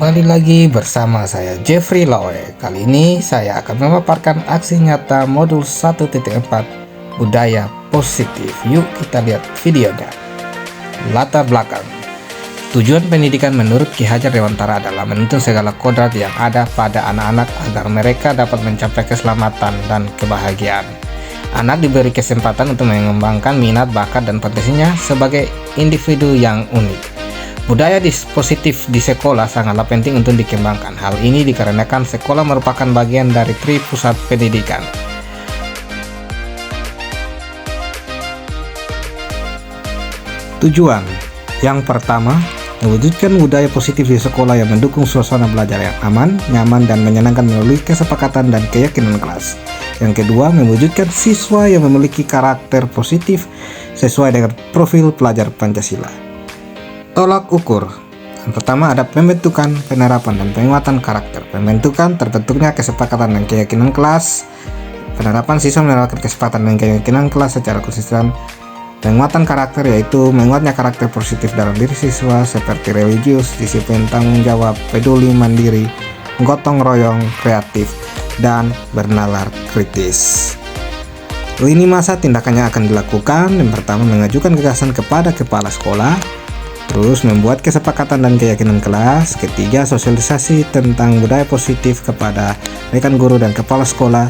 Kembali lagi bersama saya Jeffrey Loe. Kali ini saya akan memaparkan aksi nyata modul 1.4 budaya positif. Yuk kita lihat videonya. Latar belakang. Tujuan pendidikan menurut Ki Hajar Dewantara adalah menuntun segala kodrat yang ada pada anak-anak agar mereka dapat mencapai keselamatan dan kebahagiaan. Anak diberi kesempatan untuk mengembangkan minat, bakat, dan potensinya sebagai individu yang unik. Budaya positif di sekolah sangatlah penting untuk dikembangkan. Hal ini dikarenakan sekolah merupakan bagian dari pusat pendidikan. Tujuan yang pertama, mewujudkan budaya positif di sekolah yang mendukung suasana belajar yang aman, nyaman, dan menyenangkan melalui kesepakatan dan keyakinan kelas. Yang kedua, mewujudkan siswa yang memiliki karakter positif sesuai dengan profil pelajar Pancasila. Tolak ukur. Yang pertama ada pembentukan, penerapan, dan penguatan karakter. Pembentukan terbentuknya kesepakatan dan keyakinan kelas. Penerapan, siswa menerapkan kesepakatan dan keyakinan kelas secara konsisten. Penguatan karakter yaitu menguatnya karakter positif dalam diri siswa seperti religius, disiplin, tanggung jawab, peduli, mandiri, gotong royong, kreatif, dan bernalar kritis. Lini masa tindakannya akan dilakukan. Yang pertama, mengajukan gagasan kepada kepala sekolah. Terus membuat kesepakatan dan keyakinan kelas. Ketiga, sosialisasi tentang budaya positif kepada rekan guru dan kepala sekolah.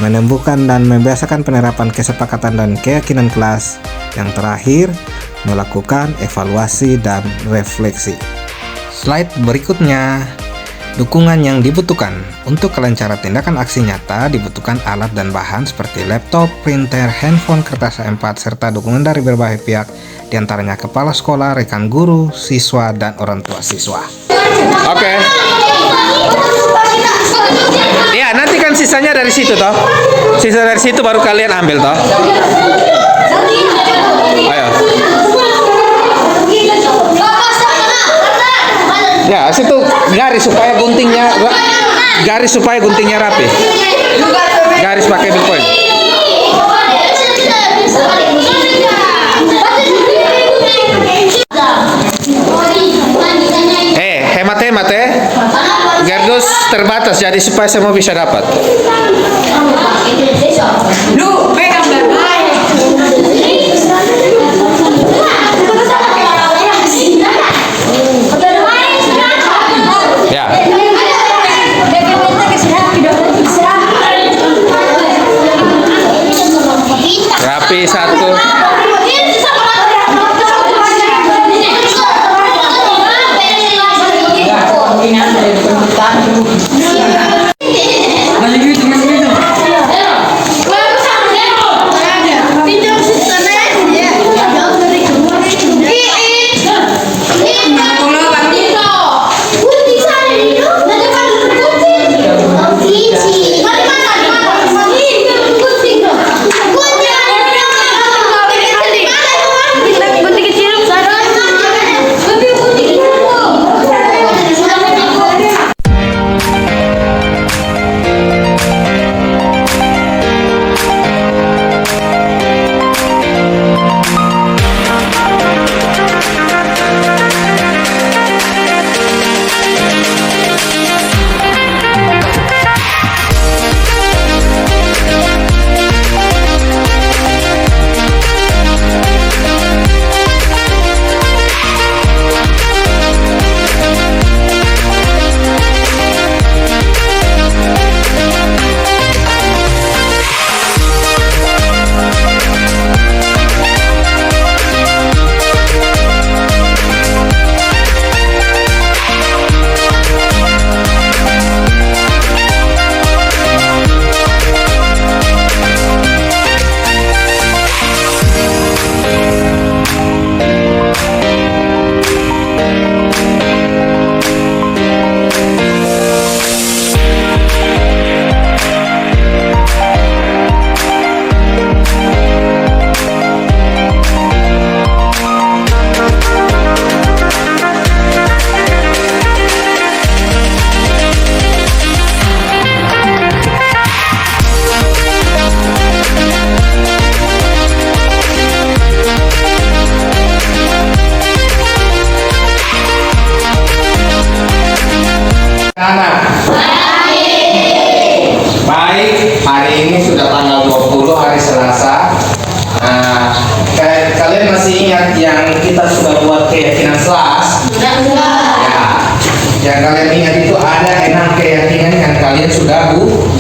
Menemukan dan membiasakan penerapan kesepakatan dan keyakinan kelas. Yang terakhir, melakukan evaluasi dan refleksi. Slide berikutnya. Dukungan yang dibutuhkan. Untuk kelancaran tindakan aksi nyata dibutuhkan alat dan bahan seperti laptop, printer, handphone, kertas A4, serta dukungan dari berbagai pihak, diantaranya kepala sekolah, rekan guru, siswa, dan orang tua siswa. Oke. Ya, nanti kan sisanya dari situ toh. Sisa dari situ baru kalian ambil toh. Ayo. Ya, situ garis supaya guntingnya rapi. Garis pakai ballpoint. Hemat ya. Gerdus terbatas jadi supaya semua bisa dapat. Lu pegang ya. Rapi satu.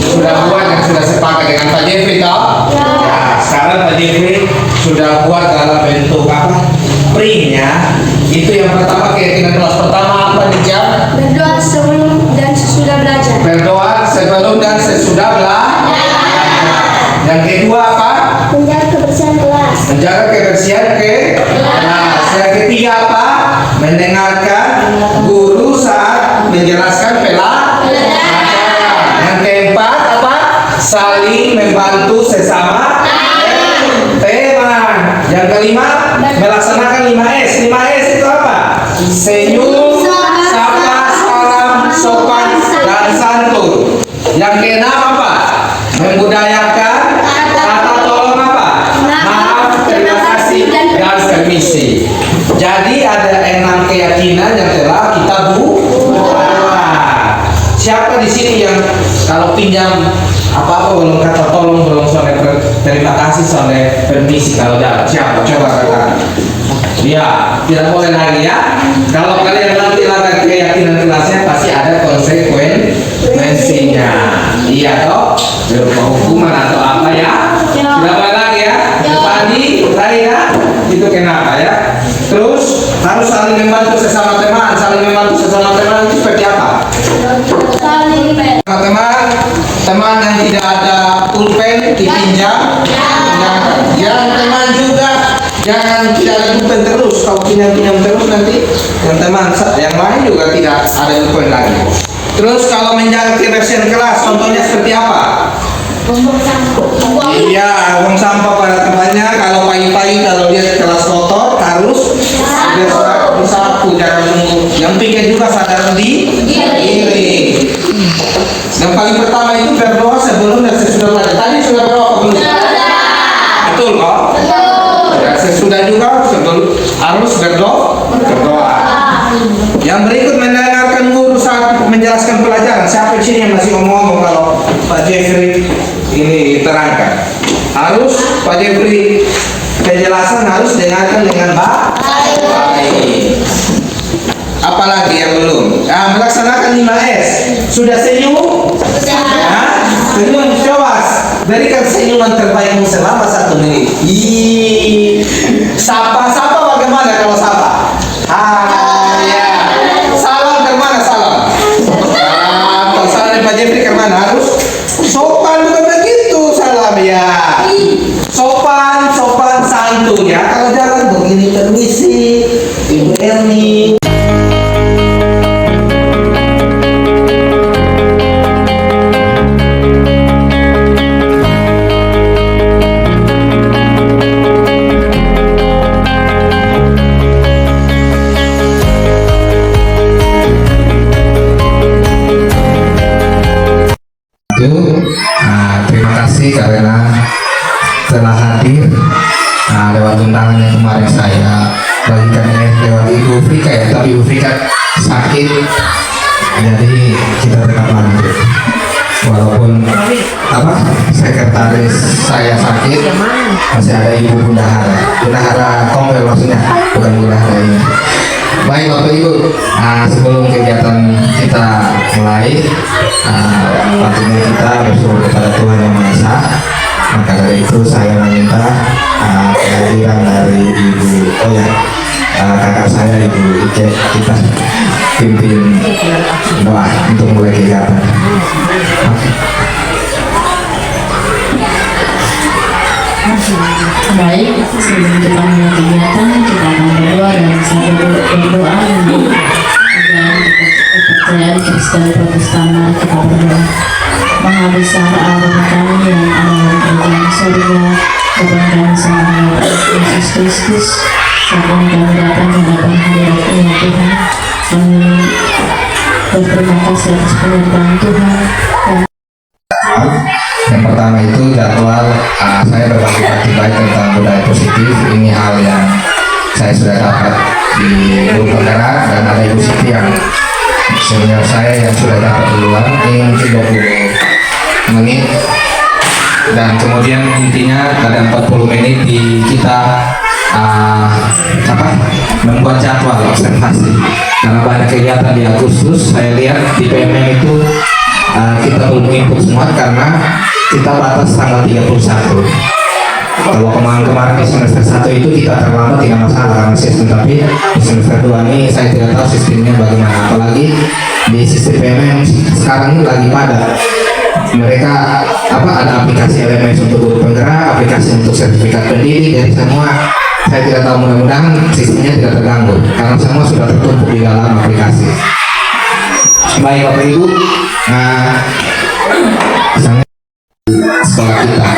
sudah buat dan sudah sepakat dengan Pak Jeffrey toh? Ya. Sekarang Pak Jeffrey sudah buat dalam bentuk apa? Printnya. Itu yang pertama, keyakinan kelas pertama apa nih Jam? Berdoa sebelum dan sesudah belajar. Berdoa sebelum dan sesudah belajar. Yang kedua apa? Menjaga kebersihan kelas. Menjaga kebersihan kelas. Yang ketiga apa? Mendengarkan guru saat menjelaskan pelajaran. Yang keempat apa? Saling membantu sesama teman. Yang kelima, melaksanakan 5S. 5S itu apa? Senyum, sapa, salam, sopan, dan santun. Yang keenam apa? Membudayakan kata tolong apa? Maaf, terima kasih, dan permisi. Jadi ada 6 keyakinan yang telah kita buat. Siapa di sini yang kalau pinjam apa-apa belum kata tolong, belum sore terima kasih, sore permisi kalau jalan? Siapa? Coba katakan. Ya, tidak boleh lagi ya. Kalau kalian nanti langgar keyakinan kelasnya pasti ada konsekuensinya. Iya toh? Berupa hukuman atau apa ya? Tidak boleh lagi ya. Tadi ya. Itu kenapa ya? Terus harus saling membantu sesama teman. Saling membantu sesama teman itu seperti apa? Teman yang tidak ada pulpen dipinjam. Yang teman juga jangan tidak ada pulpen terus. Kalau pinjam terus nanti yang teman yang lain juga tidak ada pulpen lagi. Terus kalau menjaga kebersihan kelas, contohnya seperti apa? Iya, buang sampah pada tempatnya. Kalau pagi-pagi kalau lihat kelas kotor harus disapu, jangan tunggu. Yang pikir juga sadar diri. Yang paling pertama itu berdoa sebelum dan sesudah belajar. Tadi sudah berdoa belum? Betul kok? Dan sesudah juga harus berdoa. Yang berikut mendengarkan guru saat menjelaskan pelajaran. Siapa di sini yang masih ngomong kalau Pak Jeffrey ini terangkan? Harus Pak Jeffrey penjelasan harus dengarkan dengan baik. Apalagi yang belum? Melaksanakan 5S. Sudah senyum? Senyum, coba berikan senyuman terbaikmu selama 1 menit. Sapa bagaimana kalau sapa? Ya. Salam kemana salam? Kalau salam Pak Jeffrey kemana? Harus sopan, bukan begitu salam ya. Sopan santun ya. Kalau jalan begini, permisi Ibu Erni. Terima kasih karena telah hadir lewat undangan yang kemarin saya bagikan lewat Ibu Frika ya, tapi Ibu Frika sakit, jadi kita tetap lanjut walaupun sekretaris saya sakit, masih ada Ibu Bundahara Kompel maksudnya, bukan Bundahara ini. Baik Bapak Ibu, sebelum kegiatan kita mulai, tentunya kita bersyukur kepada Tuhan Yang Maha Esa. Maka dari itu saya meminta kehadiran dari kakak saya Ibu Ice, kita pimpin doa untuk mulai kegiatan. Baik, sebelum kita mulai kegiatan, kita akan berdoa dan sambil berdoa dan kepercayaan Kristen Protestan. Mari kita berdoa. Maha besar Allah kami yang ada di dalam surga, kebanggaan sama Yesus Kristus. Saat ini kami datang di hadapan hadirat-Mu ya Tuhan. Kami berterima kasih atas penyertaan Tuhan. Yang pertama itu jadwal saya berbagi baik tentang budaya positif. Ini hal yang saya sudah dapat di grup penggerak, dan ada Ibu Siti yang senior saya yang sudah dapat duluan. Ini mungkin 20 menit, dan kemudian intinya ada 40 menit di kita membuat jadwal observasi, karena banyak kegiatan di Agustus. Saya lihat di PMM itu kita belum input semua karena kita batas tanggal 31. Kalau kemarin di semester 1 itu kita terlambat tidak masalah karena sistem, tapi di semester 2 ini saya tidak tahu sistemnya bagaimana, apalagi di sistem PMM sekarang ini lagi padat. Mereka ada aplikasi LMS untuk guru penggerak, aplikasi untuk sertifikat pendidik, jadi semua saya tidak tahu, mudah-mudahan sistemnya tidak terganggu karena semua sudah tertumpuk di dalam aplikasi. Baik Bapak Ibu, sekolah kita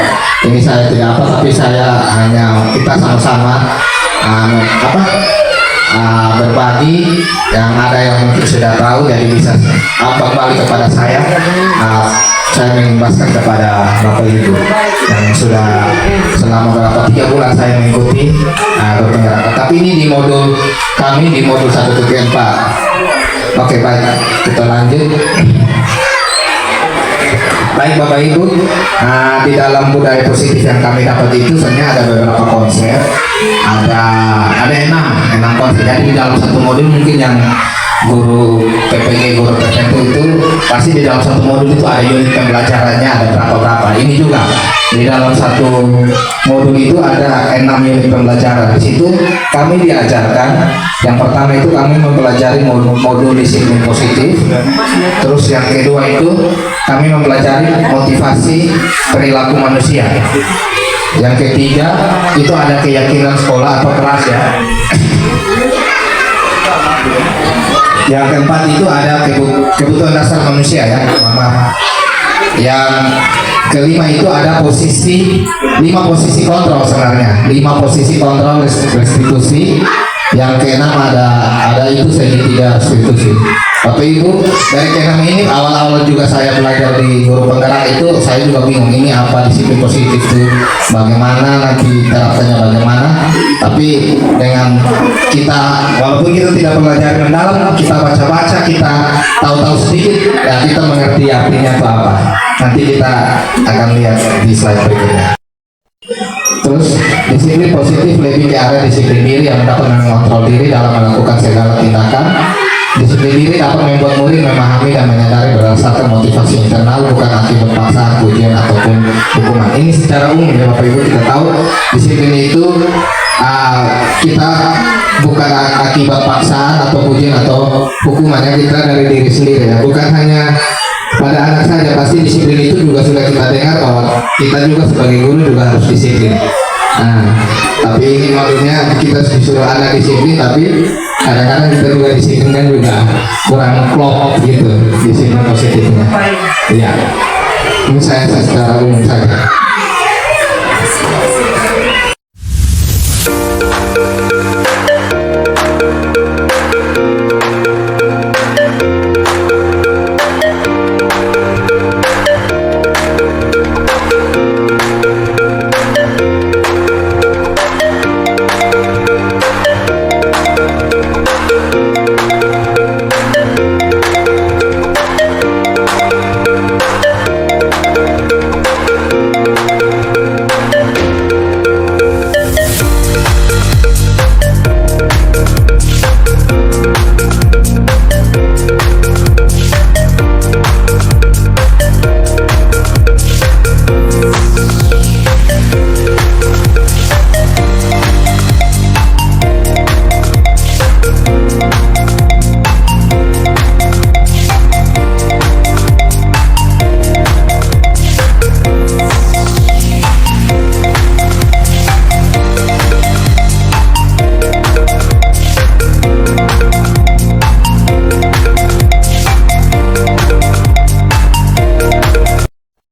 ini saya tidak tapi saya hanya kita sama-sama berbagi yang ada yang mungkin sudah tahu, jadi bisa kembali kepada saya. Saya mengimbaskan kepada Bapak Ibu yang sudah selama berapa 3 bulan saya mengikuti berpenggerak. Tapi ini di modul kami di modul 1 ke 4. Oke, baik, kita lanjut. Baik Bapak Ibu, di dalam budaya positif yang kami dapat itu sebenarnya ada beberapa konsep, ada 6 konsep. Jadi di dalam satu modul mungkin yang guru PPG, guru tertentu itu pasti di dalam satu modul itu ada unit pembelajarannya, ada berapa. Ini juga di dalam satu modul itu ada 6 unit pembelajaran. Di situ kami diajarkan, yang pertama itu kami mempelajari modul disiplin positif. Terus yang kedua itu kami mempelajari motivasi perilaku manusia. Yang ketiga itu ada keyakinan sekolah atau kelas ya. Yang keempat itu ada kebutuhan dasar manusia ya, Mama. Yang kelima itu ada 5 posisi kontrol sebenarnya, 5 posisi kontrol restitusi. Yang keenam ada itu segitiga restitusi. Bapak Ibu, dari keenam ini awal-awal juga saya belajar di guru penggerak itu saya juga bingung ini apa disiplin positif itu, bagaimana nanti terapkannya bagaimana. Tapi dengan kita walaupun kita tidak belajar mendalam, kita baca-baca, kita tahu-tahu sedikit, ya kita mengerti artinya itu apa. Nanti kita akan lihat di slide berikutnya. Terus disiplin positif lebih ke arah disiplin diri yang dapat mengontrol diri dalam melakukan segala tindakan. Disiplin diri dapat membuat murid memahami dan menyadari berdasarkan motivasi internal, bukan akibat paksaan, ujian ataupun hukuman. Ini secara umum ya Bapak Ibu, kita tahu disiplin itu kita bukan akibat paksaan atau ujian atau hukumannya, kita dari diri sendiri ya, bukan hanya pada anak saja. Pasti disiplin itu juga sudah kita dengar bahwa kita juga sebagai guru juga harus disiplin. Tapi ini maksudnya kita disuruh anak disiplin, tapi kadang-kadang kita juga disiplin kan juga kurang klop gitu disiplin positifnya. Iya, ini saya secara umum saja.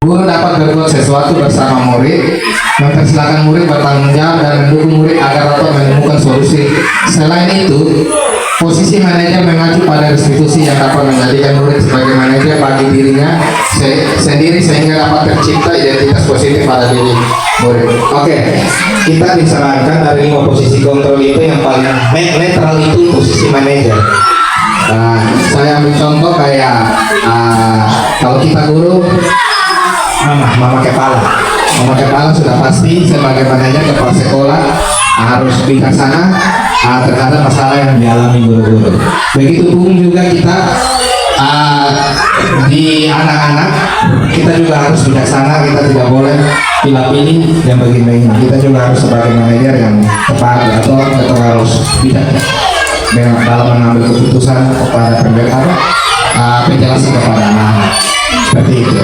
Guru dapat berbuat sesuatu bersama murid, mempersilahkan murid bertanggung jawab dan mendukung murid agar dapat menemukan solusi. Selain itu, posisi manajer mengacu pada restitusi yang dapat menjadikan murid sebagai manajer bagi dirinya sendiri sehingga dapat tercipta identitas positif pada diri murid. Oke, kita disarankan dari 5 posisi kontrol itu yang paling netral itu posisi manajer. Saya ambil contoh kayak kalau kita guru, mama kepala sudah pasti sebagai manajer kepala sekolah harus bijaksana terhadap masalah yang dialami guru-guru. Begitu pun juga kita di anak-anak kita juga harus bijaksana, kita tidak boleh pilih-pilih yang begini. Kita juga harus sebagai manajer yang tepat atau kita harus bijak dalam mengambil keputusan kepada penjelasan kepada anak seperti itu.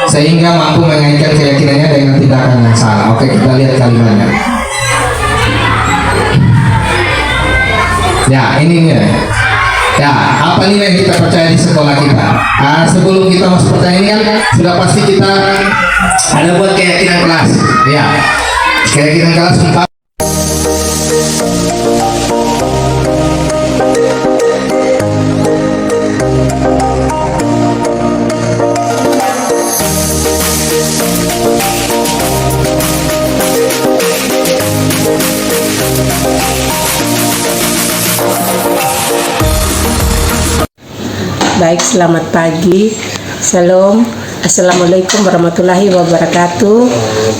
Sehingga mampu mengaitkan keyakinannya dengan tindakan yang salah. Oke, kita lihat kalimatnya. Ya, ini nih. Ya, apa nilai yang kita percaya di sekolah kita? Sebelum kita masuk pertanyaan ini kan sudah pasti kita ada buat keyakinan kelas. Ya, keyakinan kelas 4. Baik, selamat pagi. Salam. Assalamualaikum warahmatullahi wabarakatuh.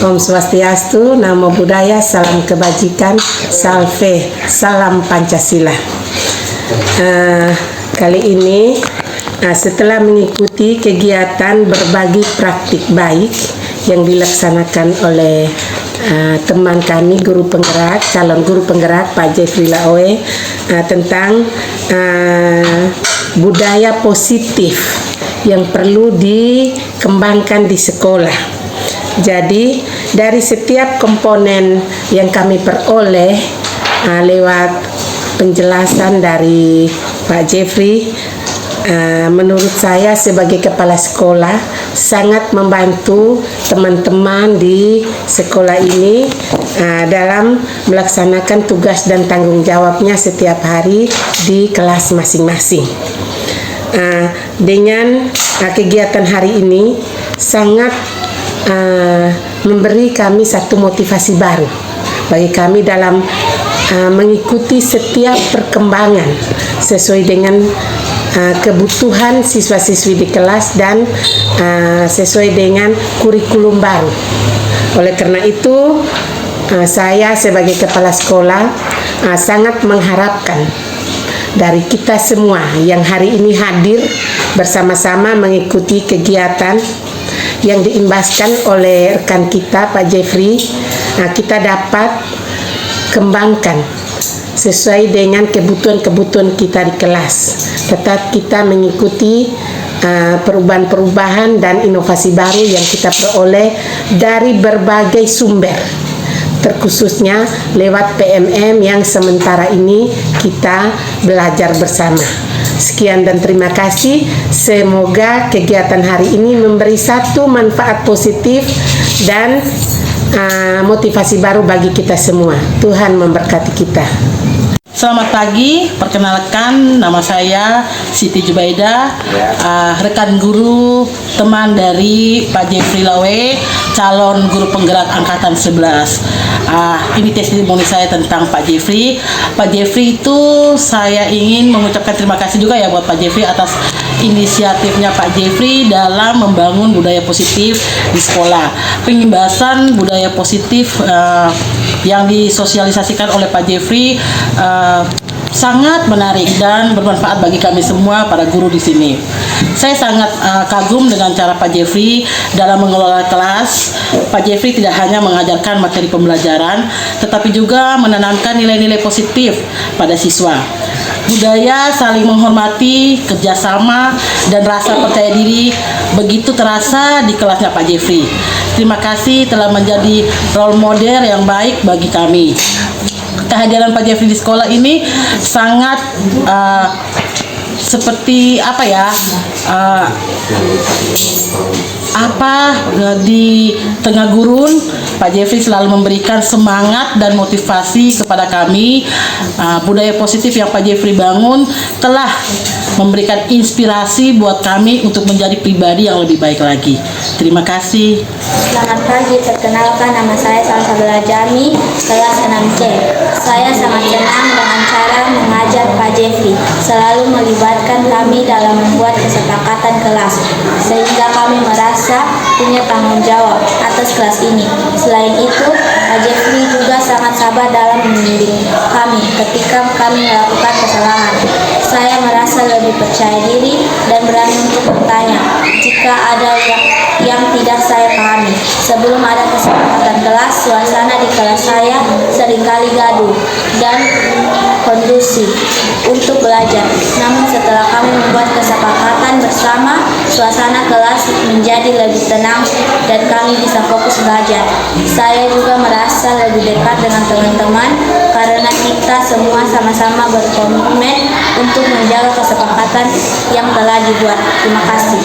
Om Swastiastu, Namo Buddhaya, salam kebajikan, salve, salam Pancasila. Kali ini setelah mengikuti kegiatan berbagi praktik baik yang dilaksanakan oleh teman kami, guru penggerak, calon guru penggerak Pak Jeffrey Laoe, tentang budaya positif yang perlu dikembangkan di sekolah. Jadi dari setiap komponen yang kami peroleh lewat penjelasan dari Pak Jeffrey, menurut saya sebagai kepala sekolah sangat membantu teman-teman di sekolah ini dalam melaksanakan tugas dan tanggung jawabnya setiap hari di kelas masing-masing. Dengan kegiatan hari ini sangat memberi kami satu motivasi baru bagi kami dalam mengikuti setiap perkembangan sesuai dengan kebutuhan siswa-siswi di kelas dan sesuai dengan kurikulum baru. Oleh karena itu, saya sebagai kepala sekolah sangat mengharapkan dari kita semua yang hari ini hadir bersama-sama mengikuti kegiatan yang diimbaskan oleh rekan kita Pak Jeffrey, kita dapat kembangkan sesuai dengan kebutuhan-kebutuhan kita di kelas. Tetap kita mengikuti perubahan-perubahan dan inovasi baru yang kita peroleh dari berbagai sumber, terkhususnya lewat PMM yang sementara ini kita belajar bersama. Sekian dan terima kasih. Semoga kegiatan hari ini memberi satu manfaat positif dan motivasi baru bagi kita semua. Tuhan memberkati kita. Selamat pagi, perkenalkan nama saya Siti Jubaidah, rekan guru teman dari Pak Jeffrey Laoe, calon guru penggerak angkatan 11. Ini testimoni saya tentang Pak Jeffrey. Pak Jeffrey itu saya ingin mengucapkan terima kasih juga ya buat Pak Jeffrey atas inisiatifnya Pak Jeffrey dalam membangun budaya positif di sekolah. Pengimbasan budaya positif yang disosialisasikan oleh Pak Jeffrey sangat menarik dan bermanfaat bagi kami semua para guru di sini. Saya sangat kagum dengan cara Pak Jeffrey dalam mengelola kelas. Pak Jeffrey tidak hanya mengajarkan materi pembelajaran, tetapi juga menanamkan nilai-nilai positif pada siswa. Budaya saling menghormati, kerjasama, dan rasa percaya diri begitu terasa di kelasnya Pak Jeffrey. Terima kasih telah menjadi role model yang baik bagi kami. Kehadiran Pak Jeffrey di sekolah ini sangat seperti apa ya, di tengah gurun Pak Jeffrey selalu memberikan semangat dan motivasi kepada kami. Budaya positif yang Pak Jeffrey bangun telah memberikan inspirasi buat kami untuk menjadi pribadi yang lebih baik lagi. Terima kasih. Selamat pagi, perkenalkan nama saya Salsabila Jami, kelas 6C. Saya sangat senang dengan cara mengajar Pak Jeffrey. Selalu melibatkan kami dalam membuat kesepakatan kelas, sehingga kami merasa punya tanggung jawab atas kelas ini. Selain itu, Pak Jeffrey juga sangat sabar dalam membimbing kami ketika kami melakukan kesalahan. Saya merasa lebih percaya diri dan berani untuk bertanya jika ada yang tidak saya pahami. Sebelum ada kesepakatan kelas, suasana di kelas saya seringkali gaduh dan kondusif untuk belajar. Namun setelah kami membuat kesepakatan bersama, suasana kelas menjadi lebih tenang dan kami bisa fokus belajar. Saya juga merasa lebih dekat dengan teman-teman karena kita semua sama-sama berkomitmen untuk menjaga kesepakatan yang telah dibuat. Terima kasih.